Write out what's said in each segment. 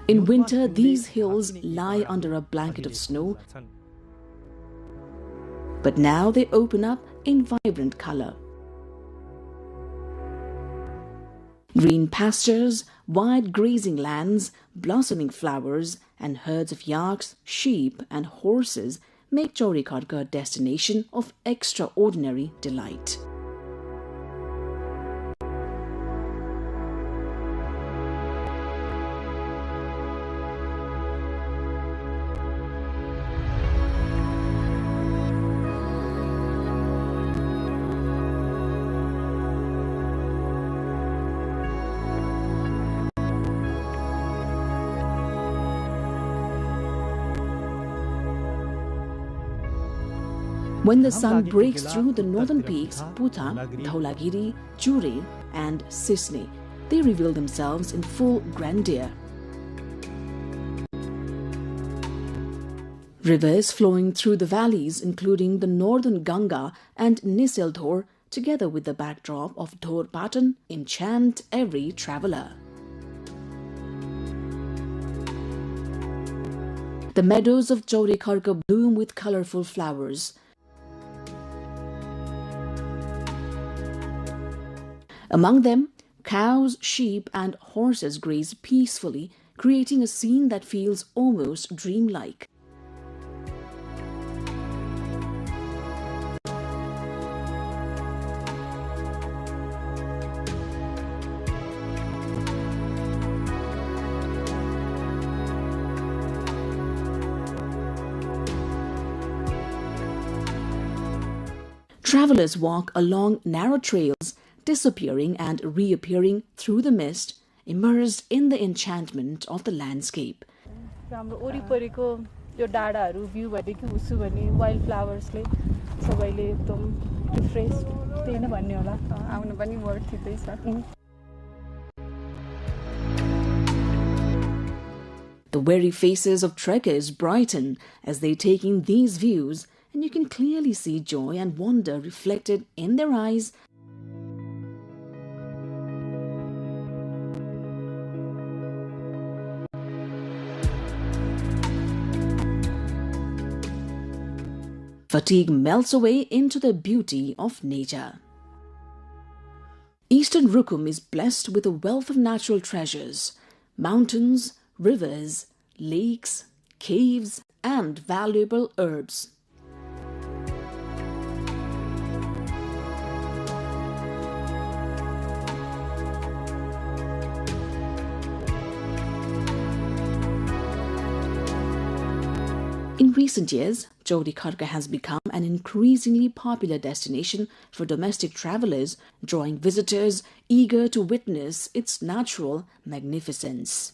In winter, these hills lie under a blanket of snow, but now they open up in vibrant color. Green pastures, wide grazing lands, blossoming flowers, and herds of yaks, sheep, and horses make Chaurikarka a destination of extraordinary delight. When the sun breaks through the northern peaks, Puta, Dhaulagiri, Chure, and Sisne, they reveal themselves in full grandeur. Rivers flowing through the valleys, including the northern Ganga and Niseldhor, together with the backdrop of Dhor Patan, enchant every traveler. The meadows of Chaurikarka bloom with colorful flowers. Among them, cows, sheep, and horses graze peacefully, creating a scene that feels almost dreamlike. Travelers walk along narrow trails, disappearing and reappearing through the mist, immersed in the enchantment of the landscape. The weary faces of trekkers brighten as they take in these views, and you can clearly see joy and wonder reflected in their eyes. Fatigue melts away into the beauty of nature. Eastern Rukum is blessed with a wealth of natural treasures, mountains, rivers, lakes, caves, and valuable herbs. In recent years, Chaurikarka has become an increasingly popular destination for domestic travelers, drawing visitors eager to witness its natural magnificence.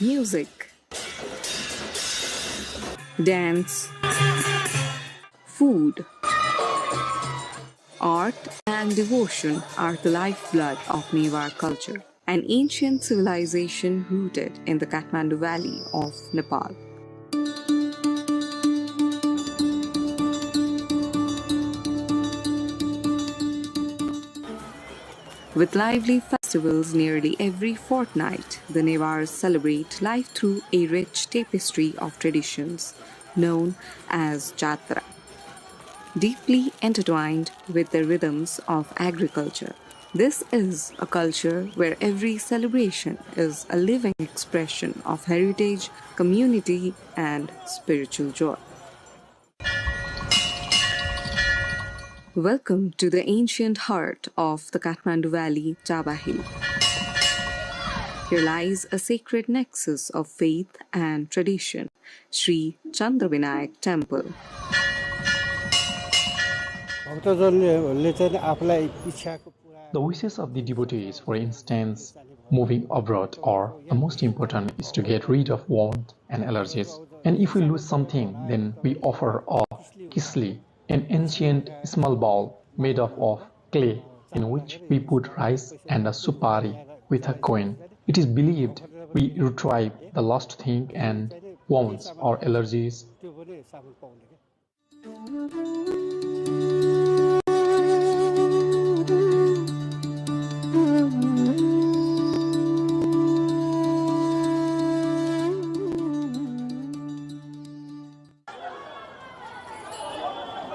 Music, dance, food, art, and devotion are the lifeblood of Mewar culture, an ancient civilization rooted in the Kathmandu Valley of Nepal. With lively festivals nearly every fortnight, the Newars celebrate life through a rich tapestry of traditions known as Jatra, deeply intertwined with the rhythms of agriculture. This is a culture where every celebration is a living expression of heritage, community, and spiritual joy. Welcome to the ancient heart of the Kathmandu Valley, Chaba Hill. Here lies a sacred nexus of faith and tradition, Sri Chandravinayak Temple. The wishes of the devotees, for instance, moving abroad, or the most important is to get rid of want and allergies. And if we lose something, then we offer a kisli, an ancient small bowl made of clay in which we put rice and a supari with a coin. It is believed we retrieve the lost thing and wounds or allergies.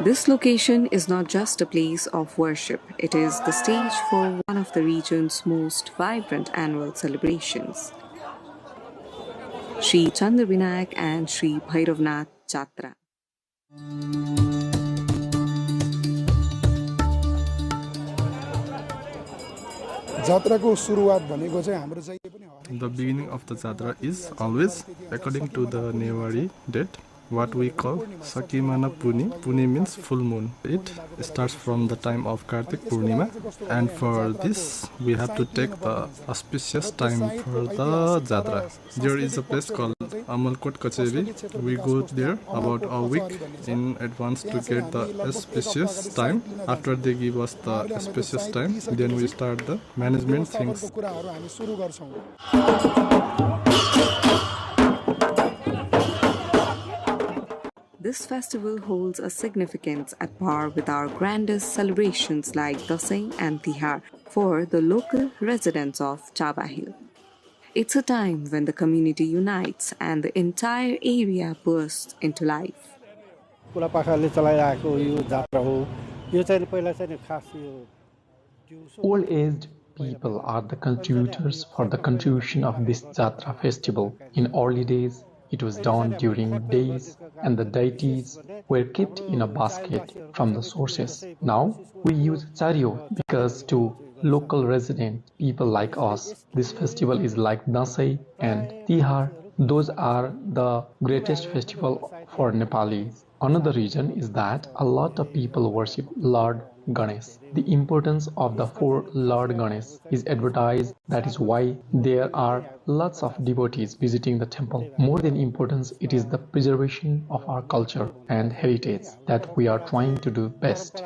This location is not just a place of worship, it is the stage for one of the region's most vibrant annual celebrations, Sri Chandravinayak and Sri Bhairavnath Jatra. The beginning of the Jatra is always according to the Newari date, what we call Sakimana Puni. Puni means full moon. It starts from the time of Kartik Purnima, and for this we have to take the auspicious time for the Jatra. There is a place called Amalkot Kacheri. We go there about a week in advance to get the auspicious time. After they give us the auspicious time, then we start the management things. This festival holds a significance at par with our grandest celebrations like Dasai and Tihar for the local residents of Chaba Hill. It's a time when the community unites and the entire area bursts into life. Old-aged people are the contributors for the contribution of this Jatra festival. In early days, it was done during days, and the deities were kept in a basket from the sources. Now, we use chario because to local resident people like us, this festival is like Dasai and Tihar. Those are the greatest festival for Nepalis. Another reason is that a lot of people worship Lord Ganesh. The importance of the four Lord Ganesh is advertised. That is why there are lots of devotees visiting the temple. More than importance, it is the preservation of our culture and heritage that we are trying to do best.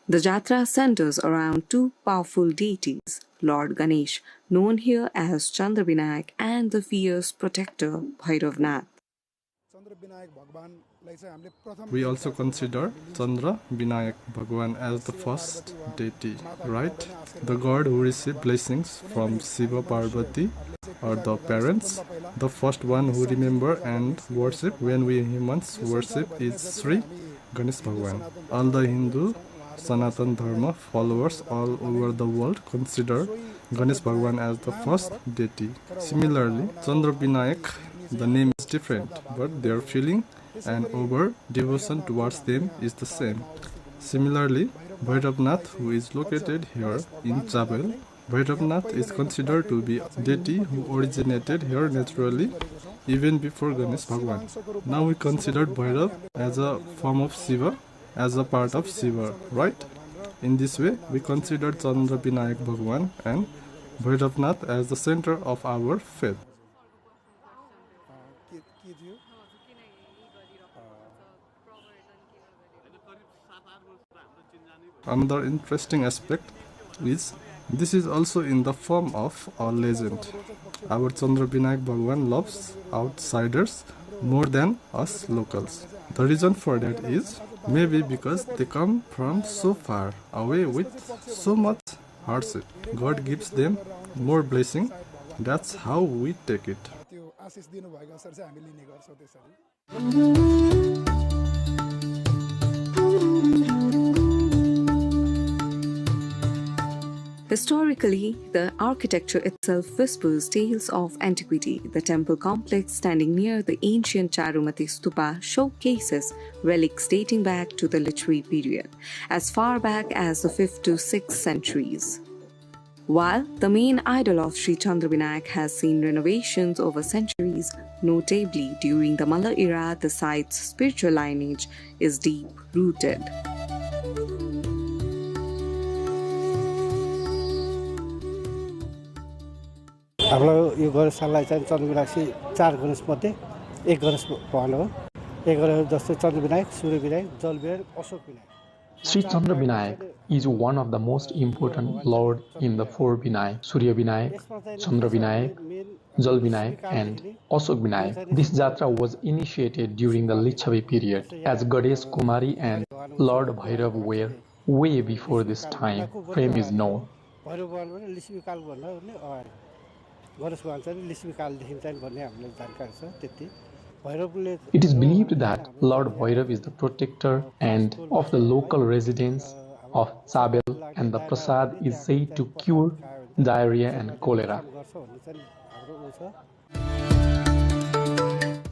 The Jatra centers around two powerful deities, Lord Ganesh, known here as Chandravinayak, and the fierce protector Bhairavnath. We also consider Chandra Vinayak Bhagwan as the first deity, right? The god who received blessings from Shiva Parvati or the parents. The first one who remember and worship when we humans worship is Sri Ganesh Bhagwan. All the Hindu Sanatan Dharma followers all over the world consider Ganesh Bhagwan as the first deity. Similarly, Chandra Vinayak, the name is different, but their feeling and over devotion towards them is the same. Similarly, Bhairavnath, who is located here in Chabel, Bhairavnath is considered to be a deity who originated here naturally even before Ganesh Bhagwan. Now we consider Bhairav as a form of Shiva, as a part of Shiva, right? In this way, we consider Chandra Vinayak Bhagwan and Bhairavnath as the center of our faith. Another interesting aspect is this is also in the form of a legend. Our Chandra Vinayak Bhagwan loves outsiders more than us locals. The reason for that is maybe because they come from so far away with so much hardship. God gives them more blessing. That's how we take it. Historically, the architecture itself whispers tales of antiquity. The temple complex standing near the ancient Charumati Stupa showcases relics dating back to the Lichvi period, as far back as the 5th to 6th centuries. While the main idol of Sri Chandra Vinayak has seen renovations over centuries, notably during the Malla era, the site's spiritual lineage is deep-rooted. हाम्रो यो गणेशलाई चाहिँ चन्द्र विनायक 4 गणेश मध्ये एक गणेश भगवान हो। एक गणेश जस्तै चन्द्र विनायक, सूर्य विनायक, जल Vinayak, Ashok Vinayak. Sri Chandra Vinayak is one of the most important Lord in the 4 Vinayak, Surya Vinayak, Chandra Vinayak, Jal Vinayak and Ashok Vinayak. This jatra was initiated during the Lichhavi period as Ganesh Kumari and Lord Bhairav were way before this time frame is known. It is believed that Lord Bhairav is the protector and of the local residents of Sabel, and the prasad is said to cure diarrhea and cholera.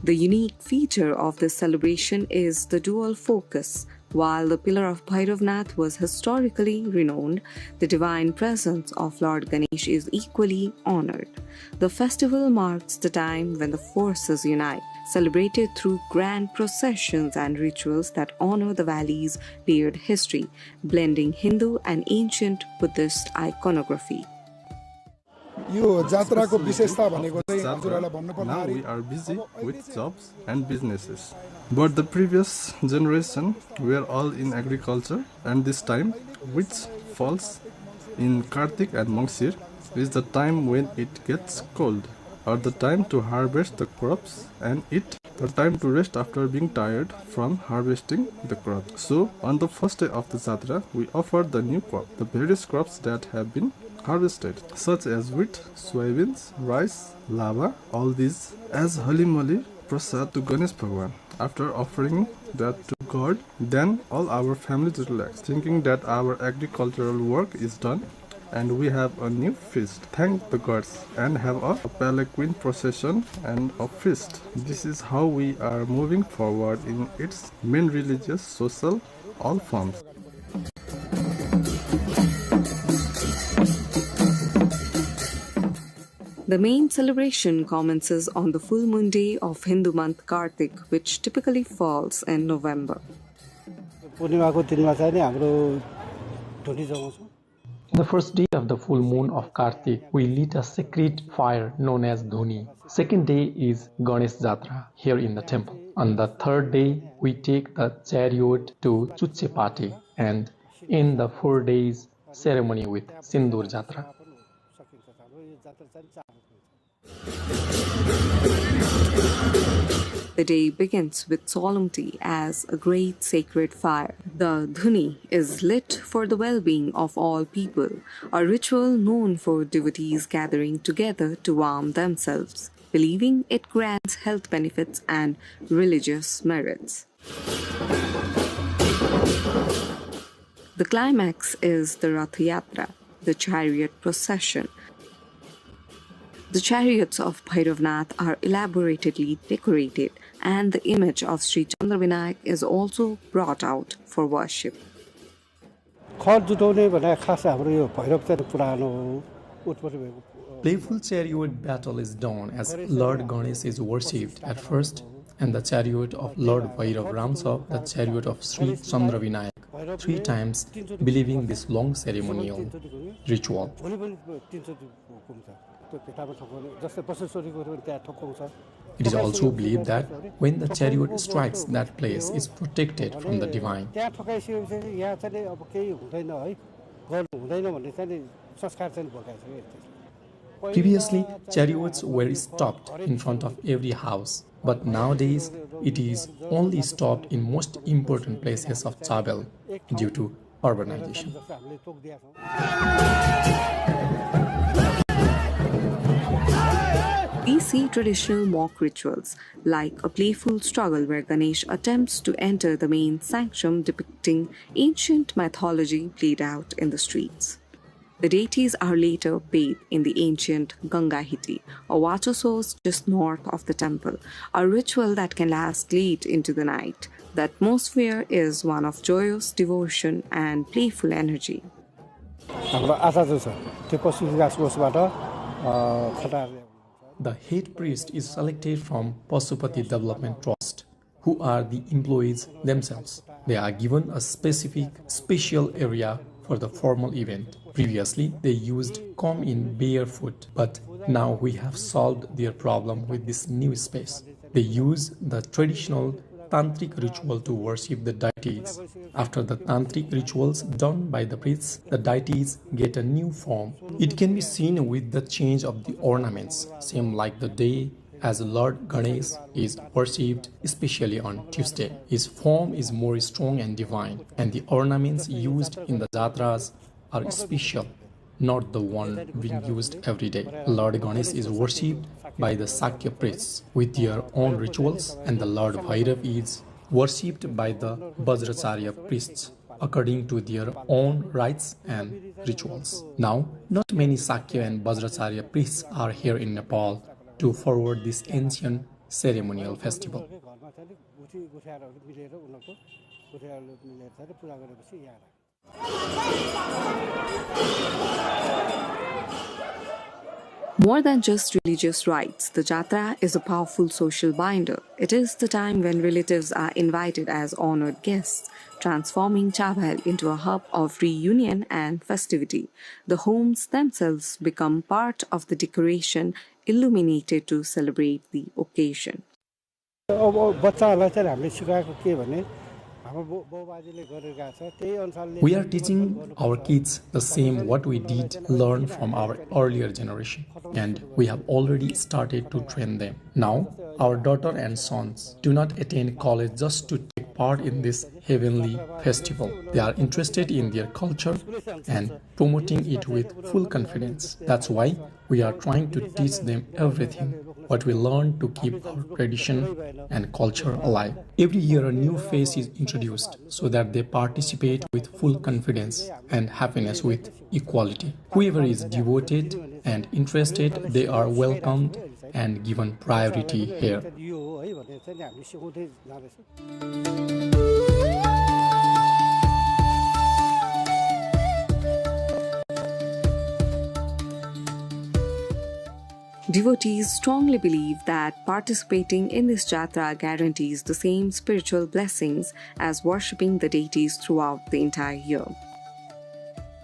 The unique feature of this celebration is the dual focus. While the pillar of Bhairavnath was historically renowned, the divine presence of Lord Ganesh is equally honored. The festival marks the time when the forces unite, celebrated through grand processions and rituals that honor the valley's layered history, blending Hindu and ancient Buddhist iconography. Now we are busy with jobs and businesses. But the previous generation were all in agriculture, and this time, which falls in Kartik and Mangsir, is the time when it gets cold, or the time to harvest the crops, and the time to rest after being tired from harvesting the crops. So, on the first day of the Jatra, we offer the new crop, the various crops that have been harvested, such as wheat, soybeans, rice, lava, all these as halimali prasad to Ganesh Bhagwan. After offering that to God, then all our families relax, thinking that our agricultural work is done and we have a new feast. Thank the gods and have a palanquin procession and a feast. This is how we are moving forward in its main religious, social, all forms. The main celebration commences on the full moon day of Hindu month Kartik, which typically falls in November. The first day of the full moon of Kartik, we lit a sacred fire known as Dhuni. Second day is Ganesh Jatra here in the temple. On the third day, we take the chariot to Chuchepati and end the 4 days ceremony with Sindur Jatra. The day begins with solemnity as a great sacred fire. The Dhuni is lit for the well-being of all people, a ritual known for devotees gathering together to warm themselves, believing it grants health benefits and religious merits. The climax is the Rath Yatra, the chariot procession. The chariots of Bhairavnath are elaborately decorated, and the image of Sri Chandra Vinayak is also brought out for worship. उत्पत्ति भएको Playful chariot battle is done as Lord Ganesh is worshipped at first, and the chariot of Lord Bhairav ramps up the chariot of Sri Chandra Vinayak 3 times, believing this long ceremonial ritual. भोलि पनि 300 घुम्छ त्यो भित्तामा ठोक्काउने जस्तै बसेश्वरी गऱ्यो भने त्यहाँ ठोक्काउँछ It is also believed that when the chariot strikes, that place is protected from the divine. त्यहाँ ठोकाइसकेपछि यहाँ चाहिँ अब केही हुँदैन है गर्नु हुँदैन भन्ने चाहिँ संस्कार चाहिँ भोकाइसक्यो Previously, chariots were stopped in front of every house, but nowadays it is only stopped in most important places of Chabel due to urbanization. We see traditional mock rituals, like a playful struggle where Ganesh attempts to enter the main sanctum depicting ancient mythology played out in the streets. The deities are later bathed in the ancient Gangahiti, a water source just north of the temple, a ritual that can last late into the night. The atmosphere is one of joyous devotion and playful energy. The head priest is selected from Pasupati Development Trust, who are the employees themselves. They are given a special area for the formal event. Previously, they used come in barefoot, but now we have solved their problem with this new space. They use the traditional tantric ritual to worship the deities. After the tantric rituals done by the priests, the deities get a new form. It can be seen with the change of the ornaments, same like the day as Lord Ganesh is worshipped, especially on Tuesday. His form is more strong and divine, and the ornaments used in the jatras are special, not the one being used every day. Lord Ganesh is worshipped by the Sakya priests with their own rituals, and the Lord Bhairav is worshipped by the Vajracharya priests according to their own rites and rituals. Now, not many Sakya and Vajracharya priests are here in Nepal to forward this ancient ceremonial festival. More than just religious rites, the Jatra is a powerful social binder. It is the time when relatives are invited as honored guests, transforming Chabhel into a hub of reunion and festivity. The homes themselves become part of the decoration illuminated to celebrate the occasion. We are teaching our kids the same what we did learn from our earlier generation, and we have already started to train them. Now, our daughter and sons do not attend college just to take part in this heavenly festival. They are interested in their culture and promoting it with full confidence. That's why we are trying to teach them everything what we learned to keep our tradition and culture alive. Every year a new face is introduced so that they participate with full confidence and happiness with equality. Whoever is devoted and interested, they are welcomed and given priority here. Devotees strongly believe that participating in this jatra guarantees the same spiritual blessings as worshipping the deities throughout the entire year.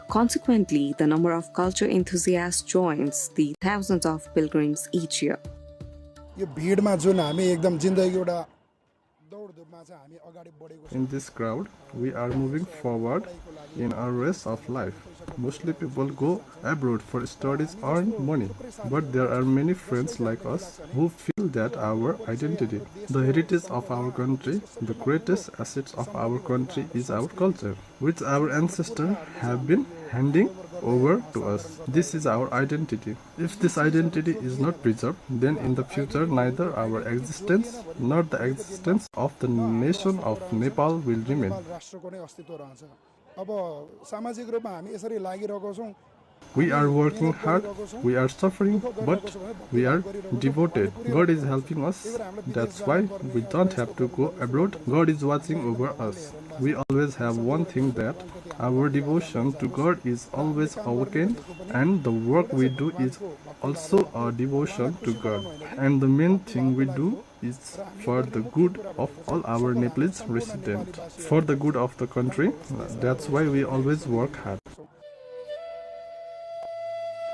Consequently, the number of culture enthusiasts joins the thousands of pilgrims each year. In this crowd, we are moving forward in our race of life. Mostly people go abroad for studies, earn money, but there are many friends like us who feel that our identity, the heritage of our country, the greatest assets of our country is our culture, which our ancestors have been handing over to us. This is our identity. If this identity is not preserved, then in the future neither our existence nor the existence of the nation of Nepal will remain. अब सामाजिक रूपमा हामी यसरी लागिरहेको छौं We are working hard, we are suffering, but we are devoted. God is helping us. That's why we don't have to go abroad. God is watching over us. We always have one thing, that our devotion to God is always awakened, and the work we do is also a devotion to God. And the main thing we do is for the good of all our Nepalese residents, for the good of the country. That's why we always work hard.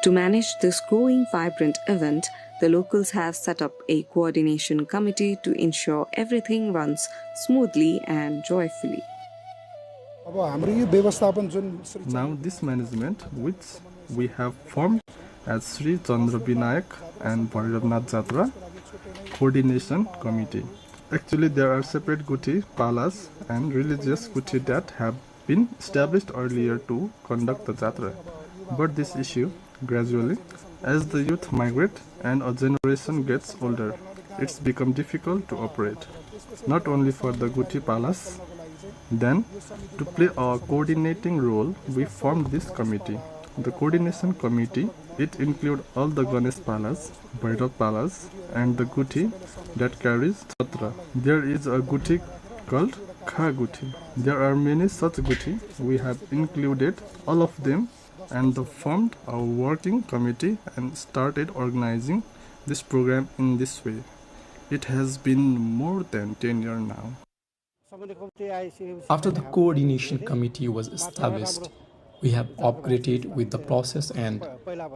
To manage this growing vibrant event, the locals have set up a coordination committee to ensure everything runs smoothly and joyfully. Now this management, which we have formed as Sri Chandra Vinayak and Bhairabnath Jatra Coordination Committee. Actually, there are separate Guthi, Palas and religious Guthi that have been established earlier to conduct the Jatra. But this issue, gradually, as the youth migrate and a generation gets older, it's become difficult to operate. Not only for the Guthi Palas. Then, to play a coordinating role, we formed this committee. The coordination committee, it includes all the Ganesh Palas, Bhairav Palas and the Guthi that carries Chatra. There is a Guthi called Kha Guthi. There are many such Guthi. We have included all of them and formed a working committee and started organizing this program in this way. It has been more than 10 years now. After the coordination committee was established, we have upgraded with the process and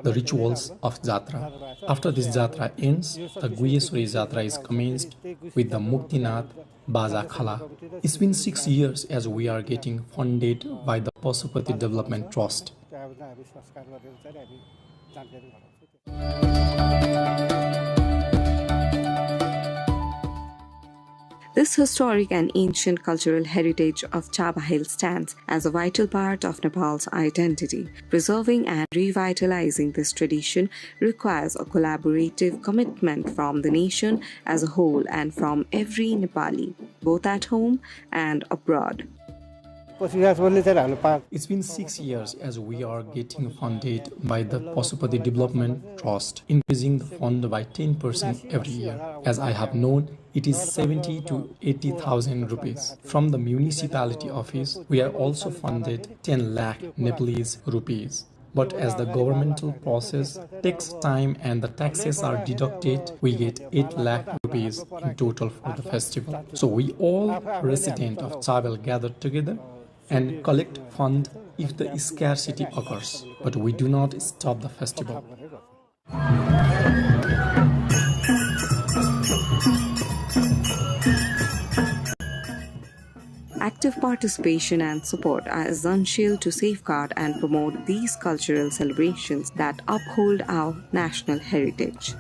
the rituals of Jatra. After this Jatra ends, the Guyeswari Jatra is commenced with the Muktinath Baja Khala. It's been 6 years as we are getting funded by the Pasupati Development Trust. This historic and ancient cultural heritage of Chaba Hill stands as a vital part of Nepal's identity. Preserving and revitalizing this tradition requires a collaborative commitment from the nation as a whole and from every Nepali, both at home and abroad. It's been 6 years as we are getting funded by the Pasupati Development Trust, increasing the fund by 10% every year. As I have known, it is 70 to 80,000 rupees. From the municipality office, we are also funded 10 lakh Nepalese rupees. But as the governmental process takes time and the taxes are deducted, we get 8 lakh rupees in total for the festival. So we all residents of Chabel gather together and collect fund if the scarcity occurs. But we do not stop the festival. Active participation and support are essential to safeguard and promote these cultural celebrations that uphold our national heritage.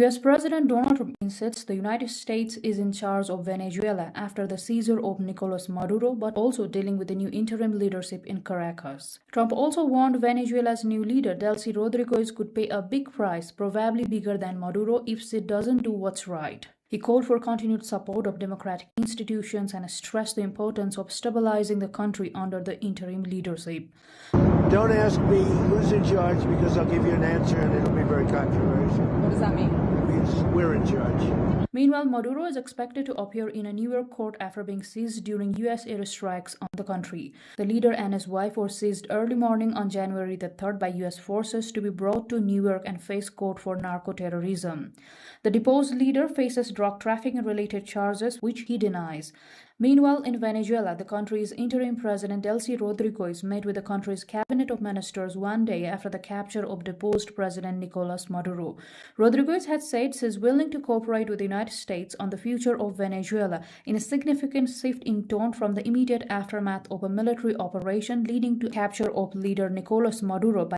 US President Donald Trump insists the United States is in charge of Venezuela after the seizure of Nicolas Maduro, but also dealing with the new interim leadership in Caracas. Trump also warned Venezuela's new leader, Delcy Rodriguez, could pay a big price, probably bigger than Maduro, if she doesn't do what's right. He called for continued support of democratic institutions and stressed the importance of stabilizing the country under the interim leadership. Don't ask me who's in charge because I'll give you an answer and it'll be very controversial. What does that mean? It means we're in charge. Meanwhile, Maduro is expected to appear in a New York court after being seized during U.S. airstrikes on the country. The leader and his wife were seized early morning on January the 3rd by U.S. forces to be brought to New York and face court for narco-terrorism. The deposed leader faces drug trafficking-related charges, which he denies. Meanwhile, in Venezuela, the country's interim president Delcy Rodriguez met with the country's cabinet of ministers one day after the capture of deposed President Nicolas Maduro. Rodriguez had said she is willing to cooperate with the United States on the future of Venezuela, in a significant shift in tone from the immediate aftermath of a military operation leading to capture of leader Nicolas Maduro by